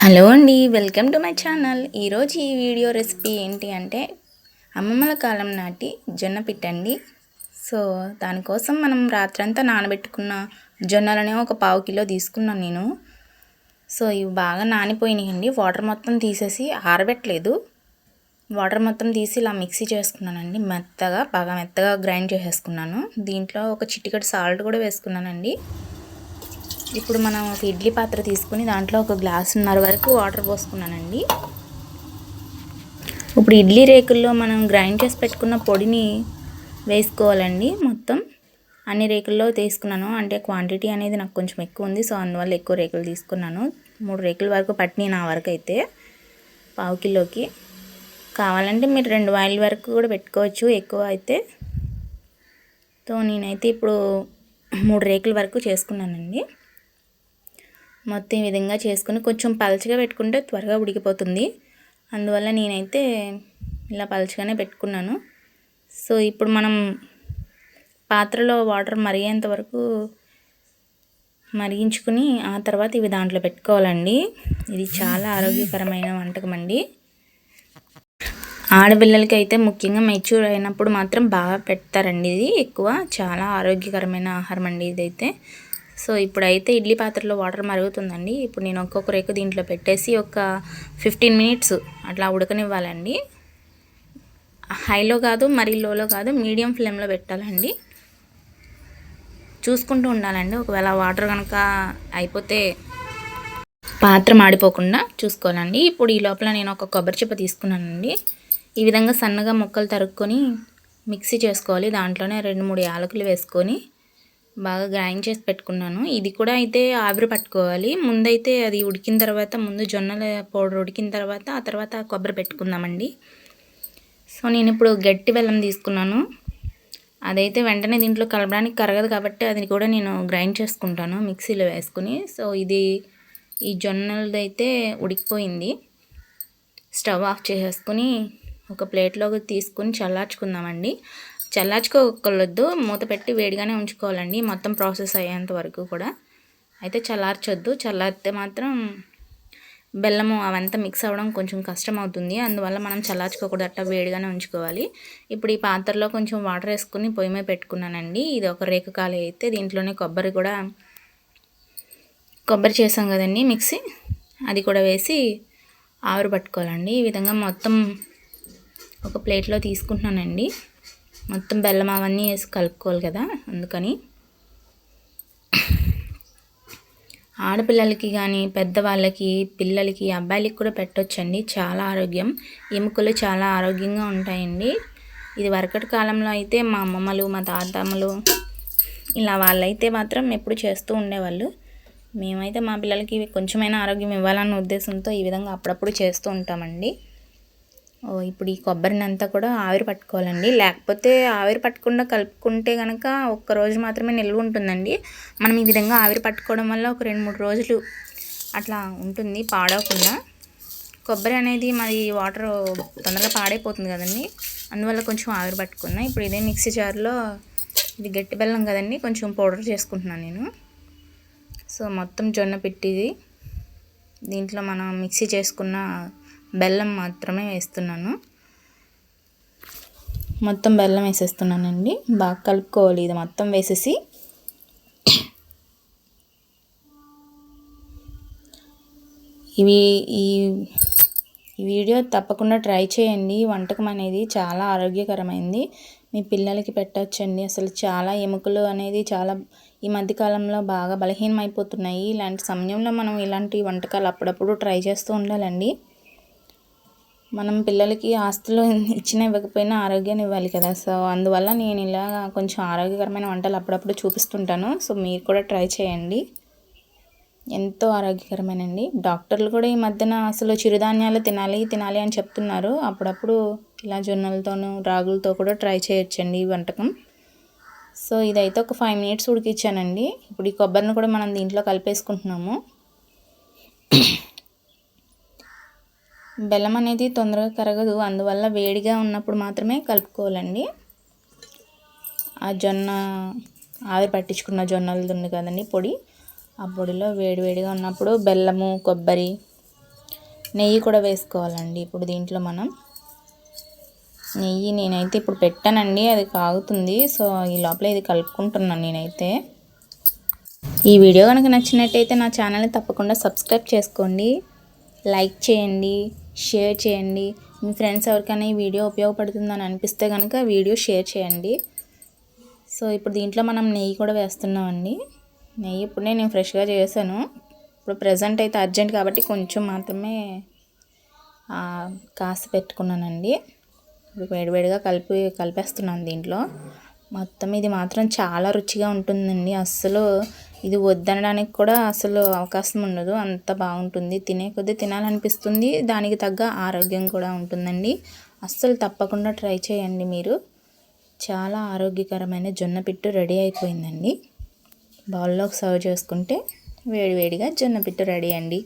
Hello అండి, welcome to my channel. ఈరోజు ఈ వీడియో రెసిపీ ఏంటి అంటే అమ్మమ్మల కాలం నాటి జొన్న పిట్ట అండి. సో దానికోసం మనం రాత్రంతా నానబెట్టుకున్న జొన్నలనే ఒక 1/2 కిలో తీసుకున్నాను నేను. సో ఇవి బాగా నానిపోయినాయండి. వాటర్ మొత్తం తీసేసి ఆరబెట్టలేదు, వాటర్ మొత్తం తీసి ఇలా మిక్సీ చేసుకున్నానండి. బాగా మెత్తగా గ్రైండ్ చేసేసుకున్నాను. దీంట్లో ఒక చిటికెడు సాల్ట్ కూడా వేసుకున్నానండి. ఇప్పుడు మనం ఒక ఇడ్లీ పాత్ర తీసుకుని దాంట్లో 1 గ్లాసున్నర వరకు వాటర్ పోసుకున్నానండి. ఇప్పుడు ఇడ్లీ రేకుల్లో మనం గ్రైండ్ చేసి పెట్టుకున్న పొడిని వేసుకోవాలండి. మొత్తం అన్ని రేకుల్లో తీసుకున్నాను, అంటే క్వాంటిటీ అనేది నాకు కొంచెం ఎక్కువ ఉంది. సో అందువల్ల ఎక్కువ రేకులు తీసుకున్నాను. 3 రేకుల వరకు పట్టినాయి నా వరకు అయితే. 1/2 కిలోకి కావాలంటే మీరు 2 వాయిల్ వరకు కూడా పెట్టుకోవచ్చు ఎక్కువ అయితే. సో నేనైతే ఇప్పుడు 3 రేకుల వరకు చేసుకున్నానండి. మొత్తం ఈ విధంగా చేసుకుని కొంచెం పలచగా పెట్టుకుంటే త్వరగా ఉడికిపోతుంది. అందువల్ల నేనైతే ఇలా పలచగానే పెట్టుకున్నాను. సో ఇప్పుడు మనం పాత్రలో వాటర్ మరిగేంత వరకు మరిగించుకుని ఆ తర్వాత ఇవి దాంట్లో పెట్టుకోవాలండి. ఇది చాలా ఆరోగ్యకరమైన వంటకం అండి. ఆడపిల్లలకి అయితే ముఖ్యంగా మెచ్యూర్ అయినప్పుడు మాత్రం బాగా పెడతారండి. ఇది ఎక్కువ చాలా ఆరోగ్యకరమైన ఆహారం అండి ఇదైతే. సో ఇప్పుడైతే ఇడ్లీ పాత్రలో వాటర్ మరుగుతుందండి. ఇప్పుడు నేను ఒక్కొక్క రేకు దీంట్లో పెట్టేసి ఒక 15 మినిట్స్ అట్లా ఉడకనివ్వాలండి. హైలో కాదు, మరీ లోలో కాదు, మీడియం ఫ్లేమ్లో పెట్టాలండి. చూసుకుంటూ ఉండాలండి. ఒకవేళ వాటర్ కనుక అయిపోతే పాత్ర మాడిపోకుండా చూసుకోవాలండి. ఇప్పుడు ఈ లోపల నేను ఒక కొబ్బరి చిప్ప తీసుకున్నానండి. ఈ విధంగా సన్నగా ముక్కలు తరుక్కొని మిక్సీ చేసుకోవాలి. దాంట్లోనే 2-3 యాలకులు వేసుకొని బాగా గ్రైండ్ చేసి పెట్టుకున్నాను. ఇది కూడా అయితే ఆవిరి పట్టుకోవాలి. ముందైతే అది ఉడికిన తర్వాత, ముందు జొన్నల పౌడర్ ఉడికిన తర్వాత ఆ తర్వాత కొబ్బరి పెట్టుకుందామండి. సో నేను ఇప్పుడు గట్టి బెల్లం తీసుకున్నాను. అదైతే వెంటనే దీంట్లో కలపడానికి కరగదు కాబట్టి అది కూడా నేను గ్రైండ్ చేసుకుంటాను మిక్సీలో వేసుకుని. సో ఈ జొన్నలదైతే ఉడికిపోయింది. స్టవ్ ఆఫ్ చేసేసుకుని ఒక ప్లేట్లోకి తీసుకుని చల్లార్చుకుందామండి. చల్లార్చుకోవద్దు, మూత పెట్టి వేడిగానే ఉంచుకోవాలండి మొత్తం ప్రాసెస్ అయ్యేంత వరకు కూడా. అయితే చల్లార్చొద్దు, చల్లారితే మాత్రం బెల్లము అవంతా మిక్స్ అవ్వడం కొంచెం కష్టం అవుతుంది. అందువల్ల మనం చల్లార్చుకోకూడదు, అట్లా వేడిగానే ఉంచుకోవాలి. ఇప్పుడు ఈ పాత్రలో కొంచెం వాటర్ వేసుకుని పొయ్యి మీద పెట్టుకున్నానండి. ఇది ఒక రేకు ఖాళీ అయితే దీంట్లోనే కొబ్బరి చేసాం కదండి మిక్సీ, అది కూడా వేసి ఆవిరి పట్టుకోవాలండి. ఈ విధంగా మొత్తం ఒక ప్లేట్లో తీసుకుంటున్నానండి. మొత్తం బెల్లం అవన్నీ వేసి కలుపుకోవాలి కదా, అందుకని. ఆడపిల్లలకి కానీ పెద్దవాళ్ళకి, పిల్లలకి, అబ్బాయిలకి కూడా పెట్టొచ్చండి. చాలా ఆరోగ్యం, ఎముకలు చాలా ఆరోగ్యంగా ఉంటాయండి. ఇది వరకటి కాలంలో అయితే మా అమ్మమ్మలు, మా తాతమ్మలు ఇలా వాళ్ళైతే మాత్రం ఎప్పుడు చేస్తూ ఉండేవాళ్ళు. మేమైతే మా పిల్లలకి కొంచెమైనా ఆరోగ్యం ఇవ్వాలన్న ఉద్దేశంతో ఈ విధంగా అప్పుడప్పుడు చేస్తూ ఉంటామండి. ఇప్పుడు ఈ కొబ్బరిని అంతా కూడా ఆవిరి పట్టుకోవాలండి. లేకపోతే ఆవిరి పట్టకుండా కలుపుకుంటే కనుక ఒక్కరోజు మాత్రమే నిల్వ ఉంటుందండి. మనం ఈ విధంగా ఆవిరి పట్టుకోవడం వల్ల ఒక 2-3 రోజులు అట్లా ఉంటుంది పాడవకుండా. కొబ్బరి అనేది మరి వాటర్ తొందరగా పాడైపోతుంది కదండి, అందువల్ల కొంచెం ఆవిరి పట్టుకున్నా. ఇప్పుడు ఇదే మిక్సీ జార్లో, ఇది గట్టి బెల్లం కదండి, కొంచెం పౌడర్ చేసుకుంటున్నాను నేను. సో మొత్తం జొన్న పిట్టిది దీంట్లో మనం మిక్సీ చేసుకున్న బెల్లం మాత్రమే వేస్తున్నాను. మొత్తం బెల్లం వేసేస్తున్నానండి. బాగా కలుపుకోవాలి ఇది మొత్తం వేసేసి. ఈ వీడియో తప్పకుండా ట్రై చేయండి. వంటకం అనేది చాలా ఆరోగ్యకరమైంది, మీ పిల్లలకి పెట్టచ్చండి. అసలు చాలా ఎముకలు అనేది చాలా ఈ మధ్యకాలంలో బాగా బలహీనమైపోతున్నాయి. ఇలాంటి సమయంలో మనం ఇలాంటి వంటకాలు అప్పుడప్పుడు ట్రై చేస్తూ ఉండాలండి. మనం పిల్లలకి ఆస్తులు ఇచ్చినా ఇవ్వకపోయినా ఆరోగ్యాన్ని ఇవ్వాలి కదా. సో అందువల్ల నేను ఇలా కొంచెం ఆరోగ్యకరమైన వంటలు అప్పుడప్పుడు చూపిస్తుంటాను. సో మీరు కూడా ట్రై చేయండి, ఎంతో ఆరోగ్యకరమేనండి. డాక్టర్లు కూడా ఈ మధ్యన అసలు చిరుధాన్యాలు తినాలి అని చెప్తున్నారు. అప్పుడప్పుడు ఇలా జొన్నలతోనూ రాగులతో కూడా ట్రై చేయొచ్చండి ఈ వంటకం. సో ఇదైతే ఒక 5 మినిట్స్ ఉడికించానండి. ఇప్పుడు ఈ కొబ్బరిని కూడా మనం దీంట్లో కలిపేసుకుంటున్నాము. బెల్లం అనేది తొందరగా కరగదు, అందువల్ల వేడిగా ఉన్నప్పుడు మాత్రమే కలుపుకోవాలండి. ఆ జొన్న ఆవిరి పట్టించుకున్న జొన్నలది ఉంది కదండి పొడి, ఆ పొడిలో వేడివేడిగా ఉన్నప్పుడు బెల్లము, కొబ్బరి నెయ్యి కూడా వేసుకోవాలండి. ఇప్పుడు దీంట్లో మనం నెయ్యి నేనైతే ఇప్పుడు పెట్టానండి, అది కాగుతుంది. సో ఈ లోపల ఇది కలుపుకుంటున్నాను నేనైతే. ఈ వీడియో కనుక నచ్చినట్టయితే నా ఛానల్ని తప్పకుండా సబ్స్క్రైబ్ చేసుకోండి, లైక్ చేయండి, షేర్ చేయండి. మీ ఫ్రెండ్స్ ఎవరికైనా ఈ వీడియో ఉపయోగపడుతుందని అనిపిస్తే కనుక వీడియో షేర్ చేయండి. సో ఇప్పుడు దీంట్లో మనం నెయ్యి కూడా వేస్తున్నామండి. నెయ్యి ఇప్పుడే నేను ఫ్రెష్గా చేశాను. ఇప్పుడు ప్రజెంట్ అయితే అర్జెంట్ కాబట్టి కొంచెం మాత్రమే కాసి పెట్టుకున్నానండి. ఇప్పుడు వేడివేడిగా కలిపేస్తున్నాను దీంట్లో. మొత్తం ఇది మాత్రం చాలా రుచిగా ఉంటుందండి. అస్సలు ఇది వద్దనడానికి కూడా అసలు అవకాశం ఉండదు, అంత బాగుంటుంది. తినే కొద్దీ తినాలనిపిస్తుంది, దానికి తగ్గ ఆరోగ్యం కూడా ఉంటుందండి. అస్సలు తప్పకుండా ట్రై చేయండి మీరు. చాలా ఆరోగ్యకరమైన జొన్న పిట్టు రెడీ అయిపోయిందండి. బౌల్లోకి సర్వ్ చేసుకుంటే వేడివేడిగా జొన్న పిట్టు రెడీ అండి.